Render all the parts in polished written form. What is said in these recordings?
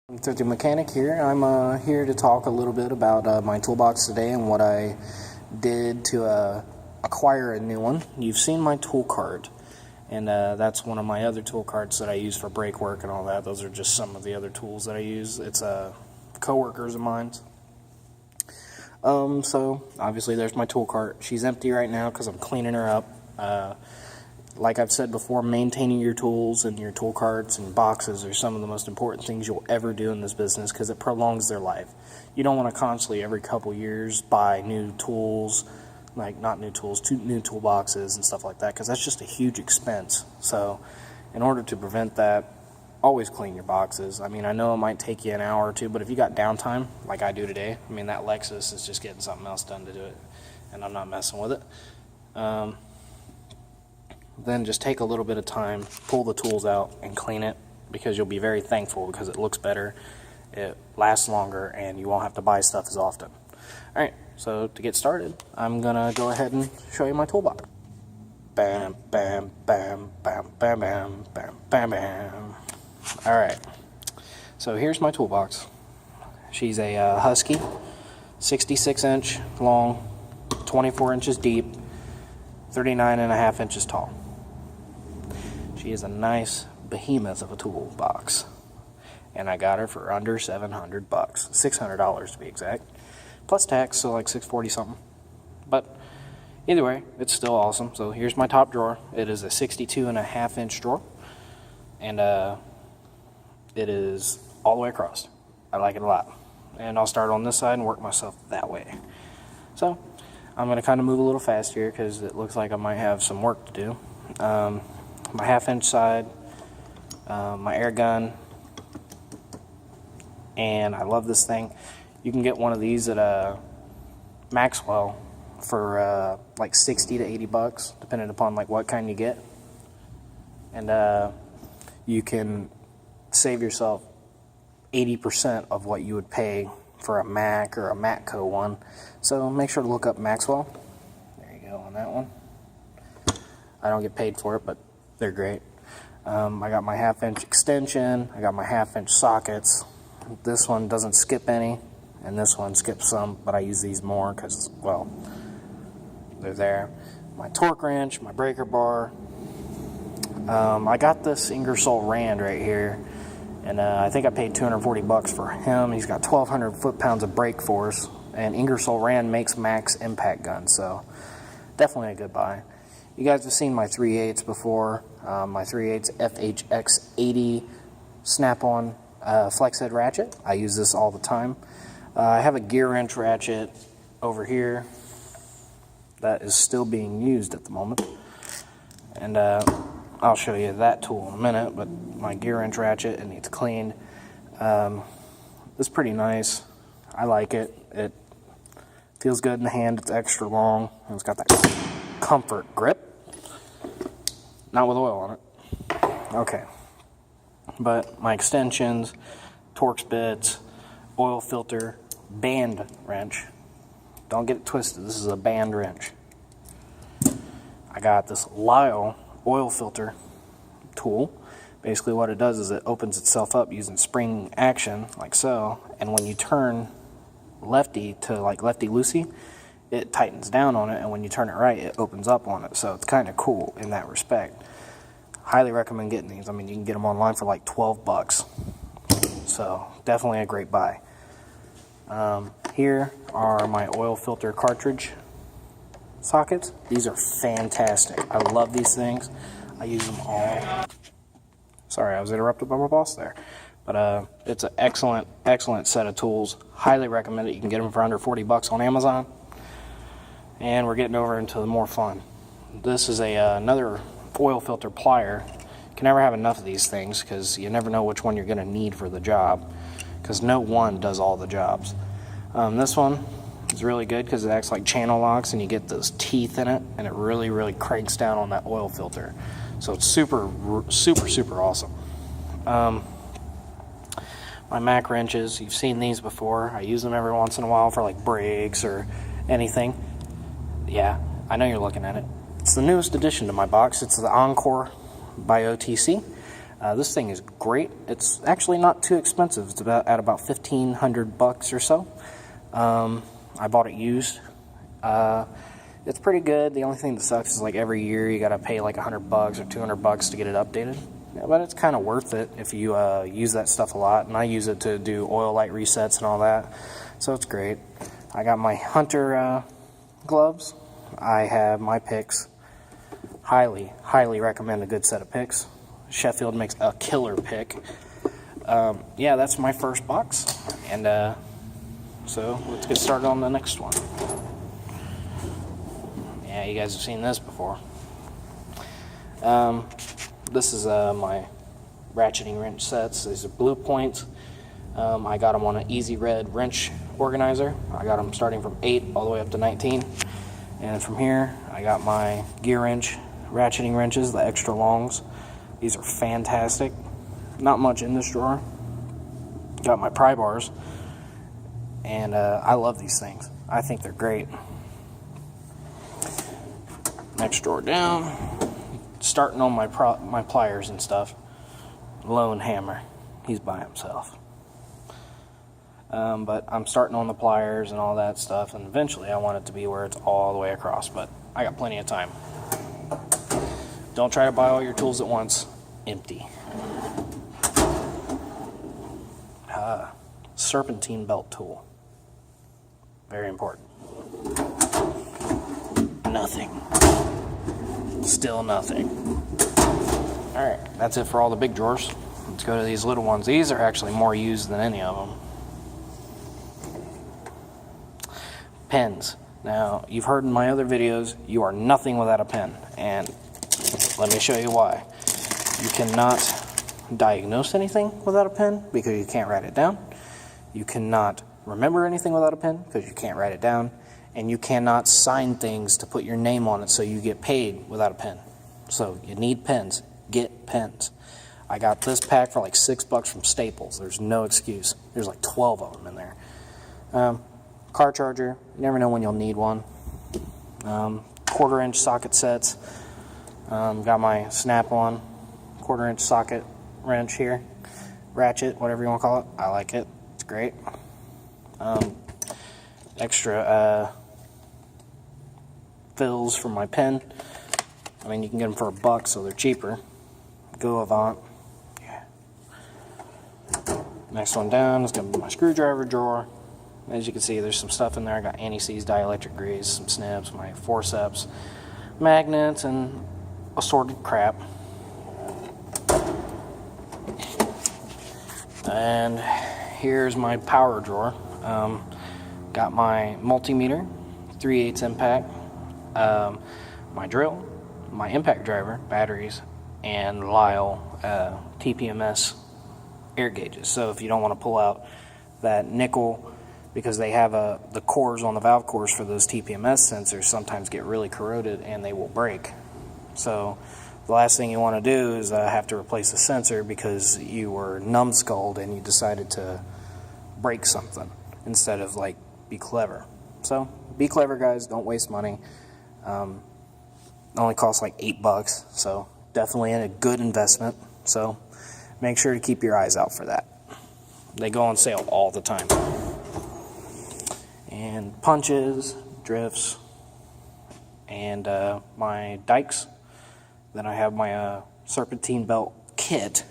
I'm Thrifty Mechanic here. I'm here to talk a little bit about my toolbox today and what I did to acquire a new one. You've seen my tool cart, and that's one of my other tool carts that I use for brake work and all that. Those are just some of the other tools that I use. It's co-workers of mine. So obviously there's my tool cart. She's empty right now because I'm cleaning her up. Like I've said before, maintaining your tools and your tool carts and boxes are some of the most important things you'll ever do in this business because it prolongs their life. You don't want to constantly, every couple years, buy new tools, like not new tools, new toolboxes and stuff like that, because that's just a huge expense. So in order to prevent that, always clean your boxes. I mean, I know it might take you an hour or two, but if you got downtime, like I do today, I mean, that Lexus is just getting something else done to do it, and I'm not messing with it. Then just take a little bit of time, pull the tools out and clean it, because you'll be very thankful because it looks better, it lasts longer, and you won't have to buy stuff as often. Alright, so to get started, I'm gonna go ahead and show you my toolbox. Bam, bam, bam, bam, bam, bam, bam, bam, bam. Alright, so here's my toolbox. She's a Husky, 66-inch long, 24 inches deep, 39.5 inches tall. She is a nice behemoth of a toolbox, and I got her for under $700, $600 to be exact, plus tax, so like $640 something. But either way, it's still awesome. So here's my top drawer. It is a 62.5 inch drawer, and it is all the way across. I like it a lot, and I'll start on this side and work myself that way. So I'm going to kind of move a little fast here because it looks like I might have some work to do. My half-inch side, my air gun, and I love this thing. You can get one of these at Maxwell for like 60 to 80 bucks, depending upon like what kind you get. And you can save yourself 80% of what you would pay for a Mac or a Matco one. So make sure to look up Maxwell. There you go on that one. I don't get paid for it, but they're great. I got my half-inch extension. I got my half-inch sockets. This one doesn't skip any, and this one skips some, but I use these more because, well, they're there. My torque wrench, my breaker bar. I got this Ingersoll Rand right here, and I think I paid 240 bucks for him. He's got 1,200 foot-pounds of brake force, and Ingersoll Rand makes max impact guns, so definitely a good buy. You guys have seen my 3/8 before, my 3/8 FHX80 snap-on flex head ratchet. I use this all the time. I have a gear wrench ratchet over here that is still being used at the moment, and I'll show you that tool in a minute, but my gear wrench ratchet, it needs cleaned. It's pretty nice. I like it. It feels good in the hand. It's extra long, and it's got that comfort grip. Not with oil on it. Okay. But my extensions, Torx bits, oil filter, band wrench. Don't get it twisted. This is a band wrench. I got this Lyle oil filter tool. Basically what it does is it opens itself up using spring action, like so, and when you turn lefty to like lefty-loosey, it tightens down on it, and when you turn it right, it opens up on it. So it's kind of cool in that respect. Highly recommend getting these. I mean, you can get them online for like 12 bucks. So definitely a great buy. Here are my oil filter cartridge sockets. These are fantastic. I love these things. I use them all. Sorry, I was interrupted by my boss there. But it's an excellent, excellent set of tools. Highly recommend it. You can get them for under 40 bucks on Amazon. And we're getting over into the more fun. This is another oil filter plier. You can never have enough of these things because you never know which one you're going to need for the job, because no one does all the jobs. This one is really good because it acts like channel locks, and you get those teeth in it, and it really, really cranks down on that oil filter. So it's super, super, super awesome. My Mac wrenches, you've seen these before. I use them every once in a while for like brakes or anything. Yeah, I know you're looking at it. It's the newest addition to my box. It's the Encore by OTC. This thing is great. It's actually not too expensive. It's at about $1,500 or so. I bought it used. It's pretty good. The only thing that sucks is like every year you gotta pay like $100 or $200 to get it updated. Yeah, but it's kind of worth it if you use that stuff a lot. And I use it to do oil light resets and all that, so it's great. I got my Hunter gloves. I have my picks. Highly recommend a good set of picks. Sheffield makes a killer pick. Yeah, that's my first box, and so let's get started on the next one. Yeah, you guys have seen this before. This is my ratcheting wrench sets. These are Blue Points. I got them on an Easy Red wrench organizer. I got them starting from 8 all the way up to 19. And from here, I got my gear wrench ratcheting wrenches, the extra longs. These are fantastic. Not much in this drawer. Got my pry bars. And I love these things. I think they're great. Next drawer down. Starting on my pliers and stuff. Lone hammer. He's by himself. But I'm starting on the pliers and all that stuff, and eventually I want it to be where it's all the way across, but I got plenty of time. Don't try to buy all your tools at once. Empty. Serpentine belt tool. Very important. Nothing. Still nothing. Alright, that's it for all the big drawers. Let's go to these little ones. These are actually more used than any of them. Pens. Now, you've heard in my other videos, you are nothing without a pen. And let me show you why. You cannot diagnose anything without a pen because you can't write it down. You cannot remember anything without a pen because you can't write it down. And you cannot sign things to put your name on it so you get paid without a pen. So you need pens. Get pens. I got this pack for like $6 from Staples. There's no excuse. There's like 12 of them in there. Car charger. You never know when you'll need one. 1/4-inch socket sets. Got my Snap-on 1/4-inch socket wrench here. Ratchet, whatever you want to call it. I like it. It's great. Extra fills for my pen. I mean, you can get them for $1, so they're cheaper. Go Avant. Yeah. Next one down is going to be my screwdriver drawer. As you can see, there's some stuff in there. I got anti-seize dielectric grease, some snips, my forceps, magnets, and assorted crap. And here's my power drawer. Got my multimeter, 3/8 impact, my drill, my impact driver, batteries, and Lyle TPMS air gauges. So if you don't want to pull out that nickel, because they have the cores on the valve cores for those TPMS sensors sometimes get really corroded and they will break. So the last thing you want to do is have to replace a sensor because you were numbskulled and you decided to break something instead of like be clever. So be clever, guys. Don't waste money. It only costs like $8, so definitely a good investment. So make sure to keep your eyes out for that. They go on sale all the time. And punches, drifts, and my dikes. Then I have my serpentine belt kit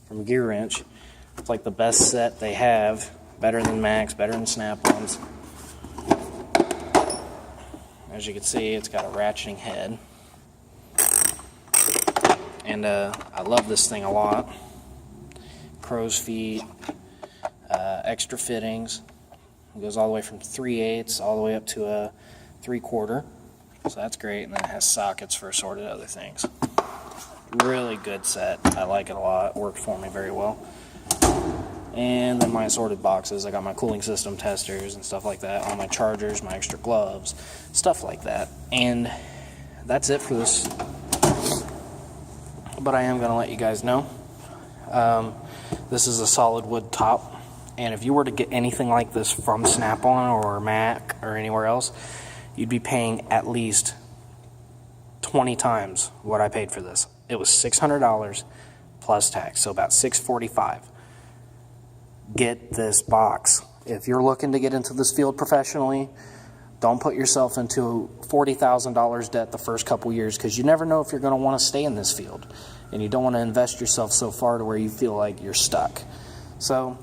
from Gear Wrench. It's like the best set they have. Better than Max, better than Snap-ons. As you can see, it's got a ratcheting head. And I love this thing a lot. Crow's feet, extra fittings. It goes all the way from 3/8 all the way up to a 3/4. So that's great. And then it has sockets for assorted other things. Really good set. I like it a lot. It worked for me very well. And then my assorted boxes. I got my cooling system testers and stuff like that. All my chargers, my extra gloves, stuff like that. And that's it for this. But I am going to let you guys know. This is a solid wood top. And if you were to get anything like this from Snap-on or Mac or anywhere else, you'd be paying at least 20 times what I paid for this. It was $600. plus tax, so about $645. Get this box. If you're looking to get into this field professionally, don't put yourself into $40,000 debt the first couple years, because you never know if you're going to want to stay in this field, and you don't want to invest yourself so far to where you feel like you're stuck. So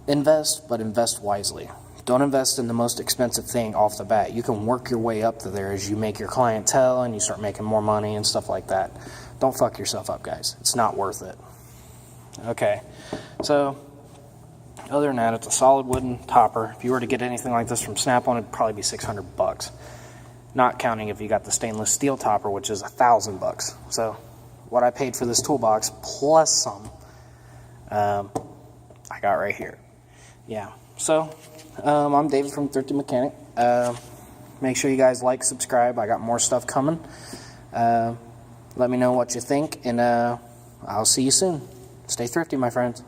invest, but invest wisely. Don't invest in the most expensive thing off the bat. You can work your way up to there as you make your clientele and you start making more money and stuff like that. Don't fuck yourself up, guys. It's not worth it. Okay, so other than that, it's a solid wooden topper. If you were to get anything like this from Snap-on, it'd probably be $600. Not counting if you got the stainless steel topper, which is $1,000. So what I paid for this toolbox plus some, I got right here. Yeah. So I'm David from Thrifty Mechanic. Make sure you guys like, subscribe. I got more stuff coming. Let me know what you think, and I'll see you soon. Stay thrifty, my friends.